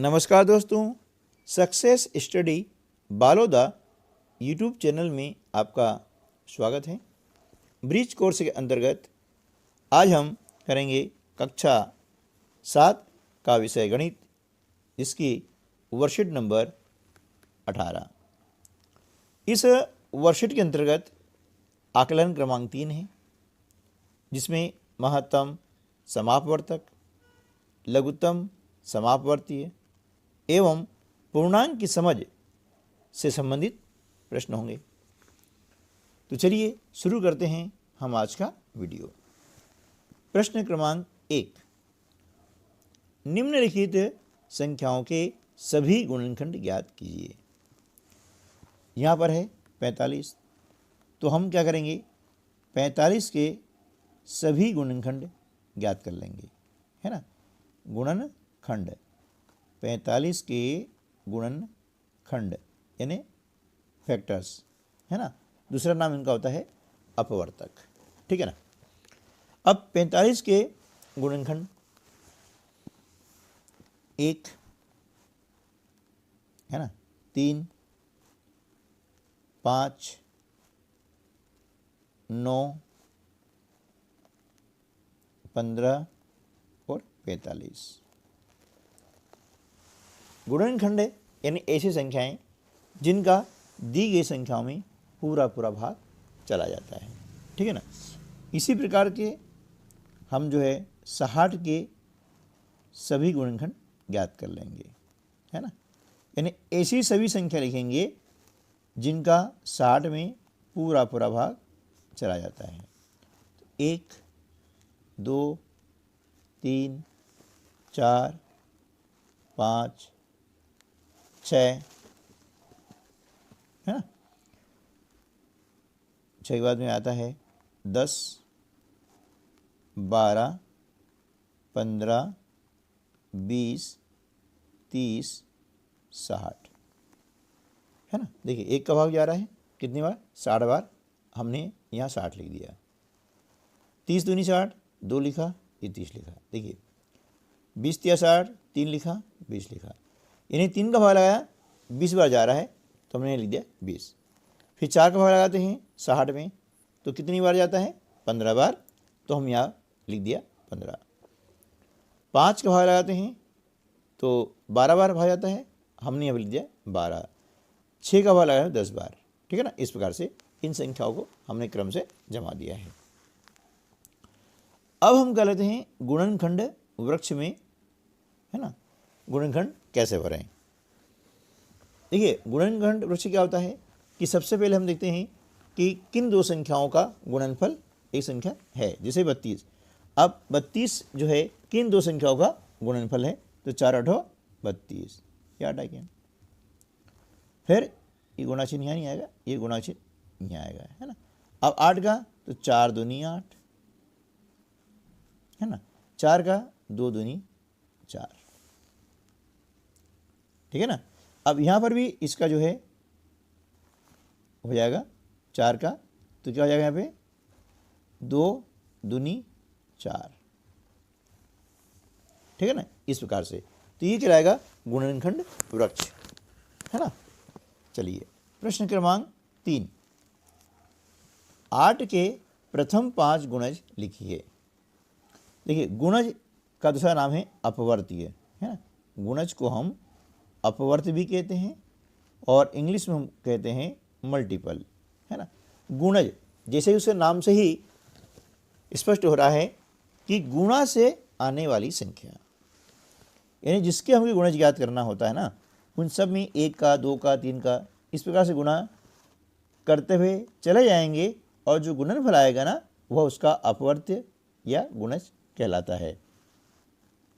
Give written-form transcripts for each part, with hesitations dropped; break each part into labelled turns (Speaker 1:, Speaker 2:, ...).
Speaker 1: नमस्कार दोस्तों, success study Baloda YouTube channel में आपका स्वागत है। ब्रिज कोर्स के अंतर्गत आज हम करेंगे कक्षा 7 का विषय गणित, इसकी वर्कशीट नंबर 18। इस वर्कशीट के अंतर्गत आकलन क्रमांक 3 है, जिसमें महत्तम समापवर्तक, लघुत्तम समापवर्तीय एवं पूर्णांक की समझ से संबंधित प्रश्न होंगे। तो चलिए शुरू करते हैं हम आज का वीडियो। प्रश्न क्रमांक 1, निम्नलिखित संख्याओं के सभी गुणनखंड ज्ञात कीजिए। यहाँ पर है 45, तो हम क्या करेंगे, 45 के सभी गुणनखंड ज्ञात कर लेंगे, है ना। गुणनखंड 45 के गुणनखंड यानी फैक्टर्स, है ना। दूसरा नाम इनका होता है अपवर्तक, ठीक है ना। अब 45 के गुणनखंड 1, है ना, 3, 5, 9, 15 और 45 गुणनखंड है, यानी ऐसी संख्याएं जिनका दी गई संख्याओं में पूरा भाग चला जाता है, ठीक है ना। इसी प्रकार के हम जो है 60 के सभी गुणनखंड ज्ञात कर लेंगे, है ना। यानी ऐसी सभी संख्या लिखेंगे जिनका 60 में पूरा भाग चला जाता है। 1, 2, 3, 4, 5, 6, है ना। 6 के बाद में आता है 10, 12, 15, 20, 30, 60, है ना। देखिए एक का भाग जा रहा है कितनी बार, 60 बार, हमने यहाँ 60 लिख दिया। 30 दूनी 60, 2 लिखा, ये 30 लिखा। देखिए 20 तिया 60, 3 लिखा, 20 लिखा। यानी 3 का भाग लगाया 20 बार जा रहा है, तो हमने लिख दिया 20। फिर 4 का भाग लगाते हैं 60 में, तो कितनी बार जाता है, 15 बार, तो हम यहाँ लिख दिया 15। 5 का भाग लगाते हैं तो 12 बार भाग जाता है, हमने यहाँ लिख दिया 12। 6 का भाग लगाया 10 बार, ठीक है ना। इस प्रकार से इन संख्याओं को हमने क्रम से जमा दिया है। अब हम कर लेते हैं गुणनखंड वृक्ष में, है ना, गुणनखंड कैसे भरें। देखिए गुणनखंड वृक्ष क्या होता है कि सबसे पहले हम देखते हैं कि किन दो संख्याओं का गुणनफल एक संख्या है, जैसे 32। अब 32 जो है किन दो संख्याओं का गुणनफल है, तो 4 8 32, याद आ गया। फिर ये गुणा चिन्ह यहाँ नहीं आएगा, ये गुणा चिन्ह यहाँ आएगा, है ना। अब 8 का तो 4 दूनी 8, है ना। 4 का 2 दूनी 4, ठीक है ना। अब यहाँ पर भी इसका जो है हो जाएगा 4 का, तो क्या हो जाएगा यहाँ पे 2 दूनी 4, ठीक है ना। इस प्रकार से तो ये कहलाएगा गुणनखंड वृक्ष, है ना। चलिए प्रश्न क्रमांक 3, 8 के प्रथम 5 गुणज लिखिए। देखिए गुणज का दूसरा नाम है अपवर्तीय, है ना। गुणज को हम अपवर्त भी कहते हैं और इंग्लिश में हम कहते हैं मल्टीपल, है ना। गुणज जैसे उसके नाम से ही स्पष्ट हो रहा है कि गुणा से आने वाली संख्या, यानी जिसके हमें गुणज ज्ञात करना होता है ना, उन सब में 1 का 2 का 3 का इस प्रकार से गुणा करते हुए चले जाएंगे, और जो गुणनफल आएगा ना वह उसका अपवर्त्य या गुणज कहलाता है।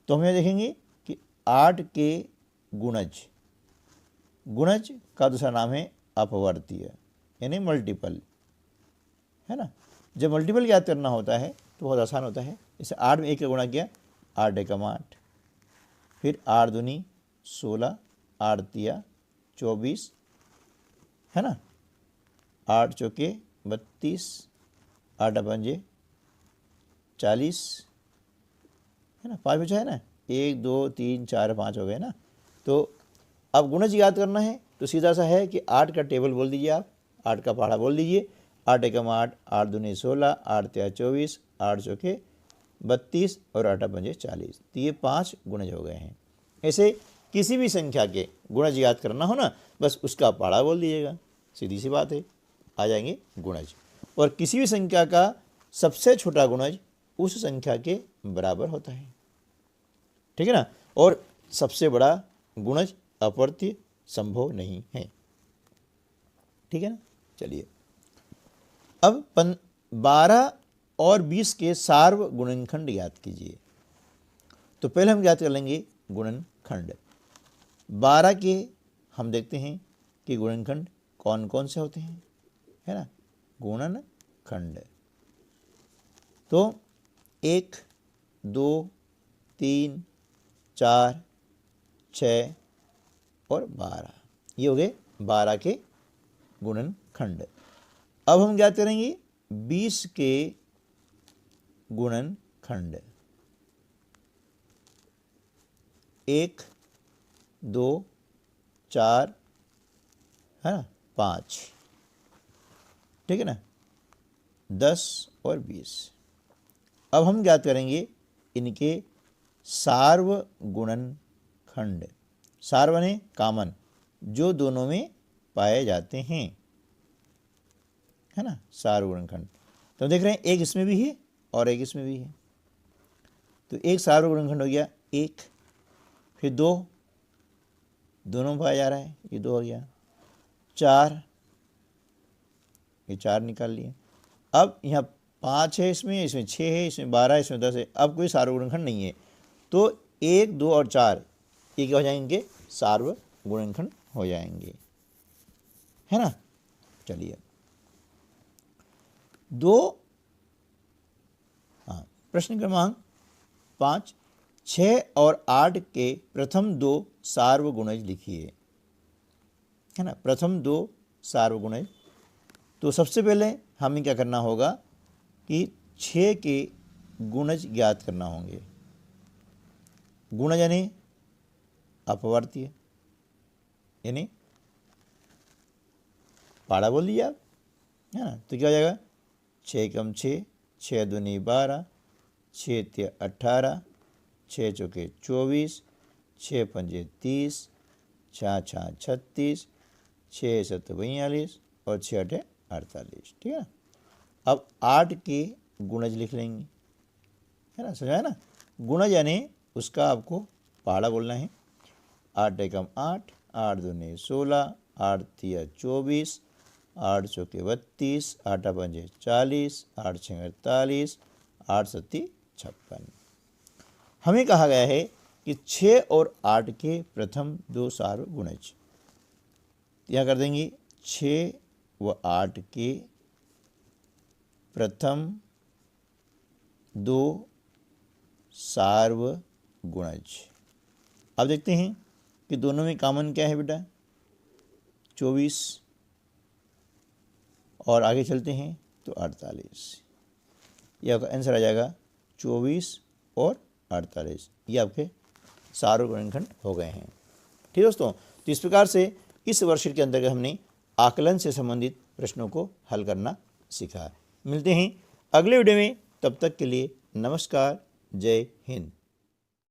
Speaker 1: तो हम यह देखेंगे कि 8 के गुणज, गुणज का दूसरा नाम है अपवर्तीय यानी मल्टीपल, है ना। जब मल्टीपल याद करना होता है तो बहुत आसान होता है। जैसे 8 में 1 का गुणा किया, 8 एकम 8, फिर 8 दूनी 16, 8 तिया 24, है ना। 8 चौके 32, 8 पंजे 40, है ना। 5 बचा है ना, 1 2 3 4 5 हो गए ना। तो अब गुणज याद करना है तो सीधा सा है कि 8 का टेबल बोल दीजिए, आप 8 का पहाड़ा बोल दीजिए। 8 एकम 8, 8 दूनी 16, 8 तिया 24, 8 चौके 32 और 8 पंजे 40। तो ये 5 गुणज हो गए हैं। ऐसे किसी भी संख्या के गुणज याद करना हो ना, बस उसका पहाड़ा बोल दीजिएगा, सीधी सी बात है, आ जाएंगे गुणज। और किसी भी संख्या का सबसे छोटा गुणज उस संख्या के बराबर होता है, ठीक है ना। और सबसे बड़ा गुणज अपवर्त्य संभव नहीं है, ठीक है ना। चलिए अब 12 और 20 के सार्व गुणनखंड याद कीजिए। तो पहले हम याद कर लेंगे गुणनखंड। 12 के हम देखते हैं कि गुणनखंड कौन कौन से होते हैं, है ना। गुणनखंड तो 1, 2, 3, 4, 6 और 12, ये हो गए 12 के गुणनखंड। अब हम क्या करेंगे 20 के गुणनखंड। 1, 2, 4, है ना, 5, ठीक है ना, 10 और 20। अब हम क्या करेंगे इनके सार्व गुणनखंड। सार्व ने कॉमन, जो दोनों में पाए जाते हैं, है ना, सार्व गुणनखंड। तो देख रहे हैं एक इसमें भी है और एक इसमें भी है। तो एक सार्व गुणनखंड हो गया 1, फिर 2, दोनों में पाया जा रहा है, ये 2 हो गया। 4, ये 4 निकाल लिए। अब यहाँ 5 है, इसमें 6 है, इसमें 12 है, इसमें 10 है। अब कोई सार्व गुणनखंड नहीं है, तो 1, 2 और 4 ये क्या हो जाएंगे, सार्व गुणनखंड हो जाएंगे, है ना। चलिए 2, हाँ, प्रश्न क्रमांक 5, 6 और 8 के प्रथम 2 सार्व गुणज लिखिए, है ना। प्रथम 2 सार्व गुणज। तो सबसे पहले हमें क्या करना होगा कि 6 के गुणज ज्ञात करना होंगे। गुणज यानी अपवर्त्य, यानी पाड़ा बोल दिया आप, है ना। तो क्या हो जाएगा 6 कम 6, 6 दूनी 12, 6 तिया 18, 6 चौके 24, 6 पंजे 30, 6 6 36, 6 7 42 और 6 8 48, ठीक है। अब 8 के गुणज लिख लेंगे, है ना, समझा है ना। गुणज यानी उसका आपको पहाड़ा बोलना है। 8 एकम 8, 8 दूनी 16, 8 तिया 24, 8 चौके 32, 8 पंजे 40, 8 छः 48, 8 सत्ती 56। हमें कहा गया है कि 6 और 8 के प्रथम 2 सार्व गुणज। क्या कर देंगे 6 व 8 के प्रथम 2 सार्व गुणज। अब देखते हैं कि दोनों में कॉमन क्या है बेटा, 24, और आगे चलते हैं तो 48। यह आपका आंसर आ जाएगा 24 और 48, ये आपके सार्व गुणनखंड हो गए हैं। ठीक दोस्तों, तो इस प्रकार से इस वर्कशीट के अंतर्गत हमने आकलन से संबंधित प्रश्नों को हल करना सीखा। मिलते हैं अगले वीडियो में, तब तक के लिए नमस्कार, जय हिंद।